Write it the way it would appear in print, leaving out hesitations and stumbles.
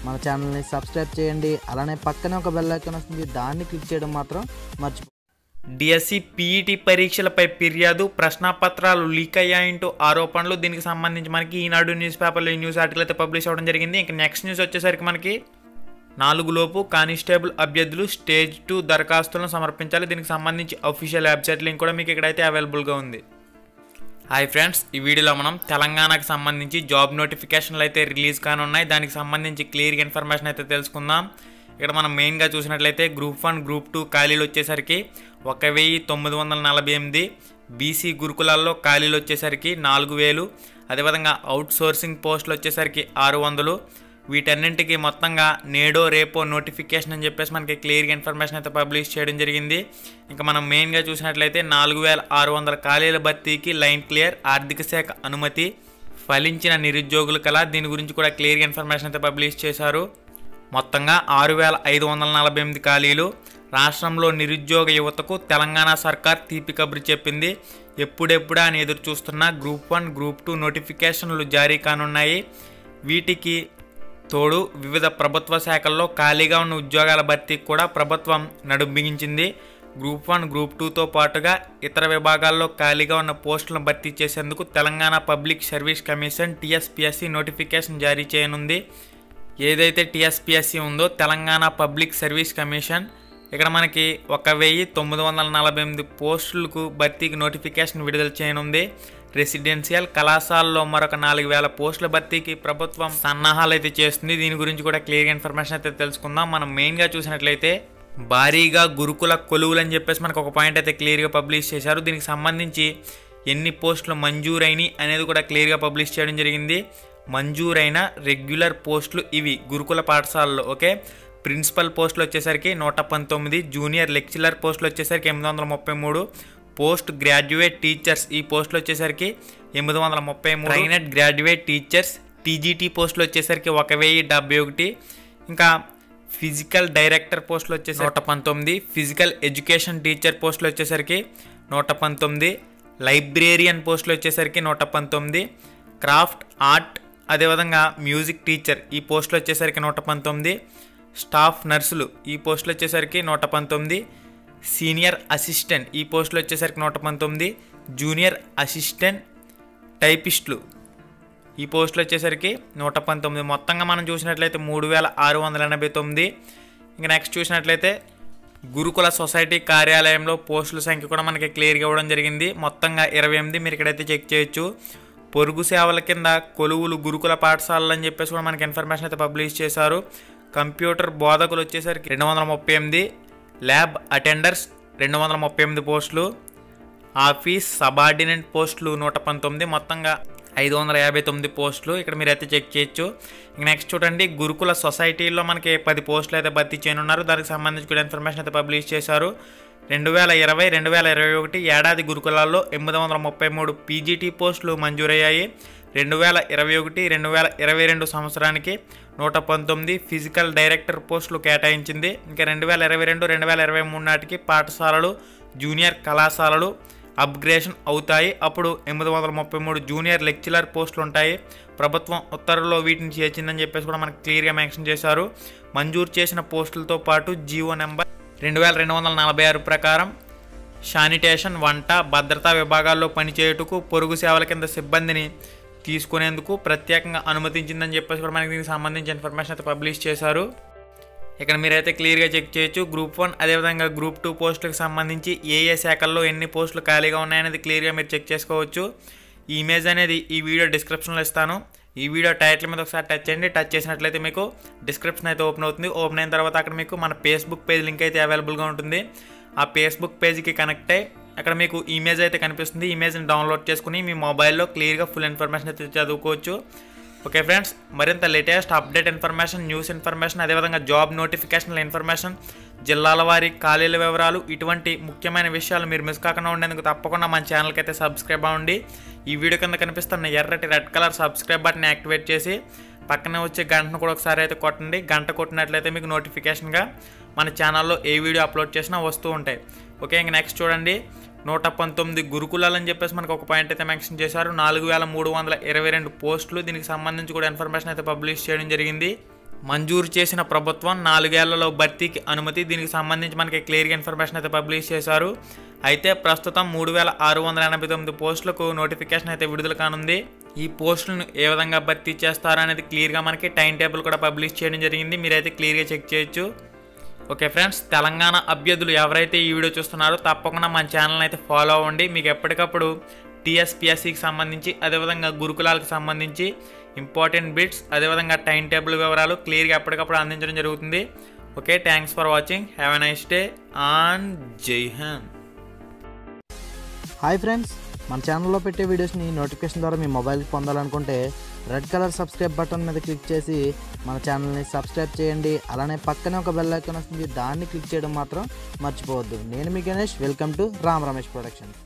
మన ఛానల్ని సబ్స్క్రైబ్ చేయండి. అలానే పక్కనే ఒక బెల్ ఐకాన్ వస్తుంది, దాన్ని క్లిక్ చేయడం మాత్రం మర్చిపోండి. డిఎస్సి పీఈటీ పరీక్షలపై ఫిర్యాదు, ప్రశ్నపత్రాలు లీక్ అయ్యాయంటూ ఆరోపణలు. దీనికి సంబంధించి మనకి ఈనాడు న్యూస్ పేపర్లో ఈ న్యూస్ ఆర్టికల్ అయితే పబ్లిష్ అవ్వడం జరిగింది. ఇంకా నెక్స్ట్ న్యూస్ వచ్చేసరికి మనకి 4 లోపు కానిస్టేబుల్ అభ్యర్థులు స్టేజ్ 2 దరఖాస్తులను సమర్పించాలి. దీనికి సంబంధించి అఫీషియల్ వెబ్సైట్ లింక్ కూడా మీకు ఇక్కడైతే అవైలబుల్గా ఉంది. హాయ్ ఫ్రెండ్స్, ఈ వీడియోలో మనం తెలంగాణకు సంబంధించి జాబ్ నోటిఫికేషన్లు అయితే రిలీజ్ కానున్నాయి. దానికి సంబంధించి క్లియర్గా ఇన్ఫర్మేషన్ అయితే తెలుసుకుందాం. ఇక్కడ మనం మెయిన్గా చూసినట్లయితే గ్రూప్ 1 గ్రూప్ 2 ఖాళీలు వచ్చేసరికి 1948, బీసీ గురుకులాల్లో ఖాళీలు వచ్చేసరికి 4000, అదేవిధంగా అవుట్ సోర్సింగ్ పోస్టులు వచ్చేసరికి 600. వీటన్నింటికి మొత్తంగా నేడో రేపో నోటిఫికేషన్ అని చెప్పేసి మనకి క్లియర్గా ఇన్ఫర్మేషన్ అయితే పబ్లిష్ చేయడం జరిగింది. ఇంకా మనం మెయిన్గా చూసినట్లయితే 4600 ఖాళీల భర్తీకి లైన్ క్లియర్, ఆర్థిక శాఖ అనుమతి, ఫలించిన నిరుద్యోగుల కళ. దీని గురించి కూడా క్లియర్గా ఇన్ఫర్మేషన్ అయితే పబ్లిష్ చేశారు. మొత్తంగా 6548 ఖాళీలు. రాష్ట్రంలో నిరుద్యోగ యువతకు తెలంగాణ సర్కార్ తీపి కబురు చెప్పింది. ఎప్పుడెప్పుడా అని ఎదురు చూస్తున్న గ్రూప్ 1 గ్రూప్ 2 నోటిఫికేషన్లు జారీ కానున్నాయి. వీటికి తోడు వివిధ ప్రభుత్వ శాఖల్లో ఖాళీగా ఉన్న ఉద్యోగాల భర్తీకి కూడా ప్రభుత్వం నడుం బిగించింది. గ్రూప్ 1 గ్రూప్ 2తో పాటుగా ఇతర విభాగాల్లో ఖాళీగా ఉన్న పోస్టులను భర్తీ చేసేందుకు Telangana public service commission TSPSC notification జారీ చేయనుంది. ఏదైతే టీఎస్పీఎస్సీ ఉందో తెలంగాణ పబ్లిక్ సర్వీస్ కమిషన్, ఇక్కడ మనకి 1948 పోస్టులకు భర్తీకి నోటిఫికేషన్ విడుదల చేయనుంది. రెసిడెన్షియల్ కళాశాలలో మరొక 4000 పోస్టుల భర్తీకి ప్రభుత్వం సన్నాహాలు అయితే చేస్తుంది. దీని గురించి కూడా క్లియర్గా ఇన్ఫర్మేషన్ అయితే తెలుసుకుందాం. మనం మెయిన్గా చూసినట్లయితే భారీగా గురుకుల కొలువులు అని చెప్పేసి మనకు ఒక పాయింట్ అయితే క్లియర్గా పబ్లిష్ చేశారు. దీనికి సంబంధించి ఎన్ని పోస్టులు మంజూరైనవి అనేది కూడా క్లియర్గా పబ్లిష్ చేయడం జరిగింది. మంజూరైన రెగ్యులర్ పోస్టులు ఇవి గురుకుల పాఠశాలలో. ఓకే, ప్రిన్సిపల్ పోస్టులు వచ్చేసరికి 119, జూనియర్ లెక్చరర్ పోస్టులు వచ్చేసరికి 833, పోస్ట్ గ్రాడ్యుయేట్ టీచర్స్ ఈ పోస్టులు వచ్చేసరికి 833, ట్రైనడ్ గ్రాడ్యుయేట్ టీచర్స్ టీజీటీ పోస్టులు వచ్చేసరికి 1071, ఇంకా ఫిజికల్ డైరెక్టర్ పోస్టులు వచ్చేసరికి 119, ఫిజికల్ ఎడ్యుకేషన్ టీచర్ పోస్టులు వచ్చేసరికి 119, లైబ్రేరియన్ పోస్టులు వచ్చేసరికి 119, క్రాఫ్ట్ ఆర్ట్ అదేవిధంగా మ్యూజిక్ టీచర్ ఈ పోస్టులు వచ్చేసరికి 119, స్టాఫ్ నర్సులు ఈ పోస్టులు వచ్చేసరికి 119, సీనియర్ అసిస్టెంట్ ఈ పోస్టులు వచ్చేసరికి 119, జూనియర్ అసిస్టెంట్ టైపిస్టులు ఈ పోస్టులు వచ్చేసరికి 119. మొత్తంగా మనం చూసినట్లయితే 3689. ఇంకా నెక్స్ట్ చూసినట్లయితే గురుకుల సొసైటీ కార్యాలయంలో పోస్టుల సంఖ్య కూడా మనకి క్లియర్గా ఇవ్వడం జరిగింది. మొత్తంగా 28 మీరు ఇక్కడైతే చెక్ చేయొచ్చు. పొరుగు సేవల కింద కొలువులు గురుకుల పాఠశాలలు అని చెప్పేసి కూడా మనకి ఇన్ఫర్మేషన్ అయితే పబ్లిష్ చేశారు. కంప్యూటర్ బోధకులు వచ్చేసరికి 238, ల్యాబ్ అటెండర్స్ 238 పోస్టులు, ఆఫీస్ సబార్డినేట్ పోస్టులు 119, మొత్తంగా 559 పోస్టులు ఇక్కడ మీరైతే చెక్ చేయొచ్చు. నెక్స్ట్ చూడండి, గురుకుల సొసైటీలో మనకి 10 పోస్టులు అయితే భర్తీ చేయనున్నారు. దానికి సంబంధించి కూడా ఇన్ఫర్మేషన్ అయితే పబ్లిష్ చేశారు. 2020-2021 ఏడాది గురుకులాల్లో 833 పీజీటీ పోస్టులు మంజూరయ్యాయి. 2021-2022 సంవత్సరానికి 119 ఫిజికల్ డైరెక్టర్ పోస్టులు కేటాయించింది. ఇంకా 2022-2023 నాటికి పాఠశాలలు జూనియర్ కళాశాలలు అప్గ్రేషన్ అవుతాయి. అప్పుడు 833 జూనియర్ లెక్చరర్ పోస్టులు ఉంటాయి. ప్రభుత్వం ఉత్తర్వుల్లో వీటిని చేర్చిందని చెప్పేసి కూడా మనకు క్లియర్గా మెన్షన్ చేశారు. మంజూరు చేసిన పోస్టులతో పాటు జీవో నెంబర్ 2246 ప్రకారం శానిటేషన్, వంట, భద్రతా విభాగాల్లో పనిచేయుటకు పొరుగు సేవల కింద సిబ్బందిని తీసుకునేందుకు ప్రత్యేకంగా అనుమతించిందని చెప్పేసి కూడా మనకి దీనికి సంబంధించి ఇన్ఫర్మేషన్ అయితే పబ్లిష్ చేశారు. ఇక్కడ మీరైతే క్లియర్గా చెక్ చేయొచ్చు. గ్రూప్ 1 అదేవిధంగా గ్రూప్ 2 పోస్టులకు సంబంధించి ఏ శాఖల్లో ఎన్ని పోస్టులు ఖాళీగా ఉన్నాయనేది క్లియర్గా మీరు చెక్ చేసుకోవచ్చు. ఈ ఇమేజ్ అనేది ఈ వీడియో డిస్క్రిప్షన్లో ఇస్తాను. ఈ వీడియో టైటిల్ మీద ఒకసారి టచ్ చేయండి. టచ్ చేసినట్లయితే మీకు డిస్క్రిప్షన్ అయితే ఓపెన్ అవుతుంది. ఓపెన్ అయిన తర్వాత అక్కడ మీకు మన ఫేస్బుక్ పేజ్ లింక్ అయితే అవైలబుల్గా ఉంటుంది. ఆ ఫేస్బుక్ పేజ్కి కనెక్ట్ అయ్యి అక్కడ మీకు ఇమేజ్ అయితే కనిపిస్తుంది. ఇమేజ్ని డౌన్లోడ్ చేసుకుని మీ మొబైల్లో క్లియర్గా ఫుల్ ఇన్ఫర్మేషన్ అయితే చదువుకోవచ్చు. ఓకే ఫ్రెండ్స్, మరింత latest update information, news information, అదేవిధంగా జాబ్ నోటిఫికేషన్ల ఇన్ఫర్మేషన్, జిల్లాల వారి ఖాళీల వివరాలు, ఇటువంటి ముఖ్యమైన విషయాలు మీరు మిస్ కాకుండా ఉండేందుకు తప్పకుండా మన ఛానల్కి అయితే సబ్స్క్రైబ్ అవ్వండి. ఈ వీడియో కింద కనిపిస్తున్న ఎర్రటి red colour subscribe button activate చేసి పక్కనే వచ్చే గంటను కూడా ఒకసారి అయితే కొట్టండి. గంట కొట్టినట్లయితే మీకు నోటిఫికేషన్గా మన ఛానల్లో ఏ వీడియో అప్లోడ్ చేసినా వస్తూ ఉంటాయి. ఓకే, ఇంక నెక్స్ట్ చూడండి, 119 గురుకులాలు అని చెప్పేసి మనకు ఒక పాయింట్ అయితే మెన్షన్ చేశారు. 4322 పోస్టులు. దీనికి సంబంధించి కూడా ఇన్ఫర్మేషన్ అయితే పబ్లిష్ చేయడం జరిగింది. మంజూరు చేసిన ప్రభుత్వం 4 ఏళ్లలో భర్తీకి అనుమతి. దీనికి సంబంధించి మనకి క్లియర్గా ఇన్ఫర్మేషన్ అయితే పబ్లిష్ చేశారు. అయితే ప్రస్తుతం 3689 పోస్టులకు నోటిఫికేషన్ అయితే విడుదల కానుంది. ఈ పోస్టులను ఏ విధంగా భర్తీ చేస్తారో అనేది క్లియర్గా మనకి టైం టేబుల్ కూడా పబ్లిష్ చేయడం జరిగింది. మీరైతే క్లియర్గా చెక్ చేయొచ్చు. ఓకే ఫ్రెండ్స్, తెలంగాణ అభ్యర్థులు ఎవరైతే ఈ వీడియో చూస్తున్నారో తప్పకుండా మన ఛానల్ని అయితే ఫాలో అవ్వండి. మీకు ఎప్పటికప్పుడు టీఎస్పీఎస్సీకి సంబంధించి, అదేవిధంగా గురుకులాలకు సంబంధించి ఇంపార్టెంట్ బిట్స్, అదేవిధంగా టైం టేబుల్ వివరాలు క్లియర్గా ఎప్పటికప్పుడు అందించడం జరుగుతుంది. Okay, thanks for watching. Have a nice day and జై హింద్. హాయ్ ఫ్రెండ్స్, మన ఛానల్లో పెట్టే వీడియోస్ని నోటిఫికేషన్ ద్వారా మీ మొబైల్కి పొందాలనుకుంటే రెడ్ కలర్ సబ్స్క్రైబ్ బటన్ మీద క్లిక్ చేసి మన ఛానల్ని సబ్స్క్రైబ్ చేయండి. అలానే పక్కనే ఒక బెల్ ఐకాన్ వస్తుంది, దాన్ని క్లిక్ చేయడం మాత్రం మర్చిపోవద్దు. నేను మీ Ganesh, welcome to Ram Ramesh productions.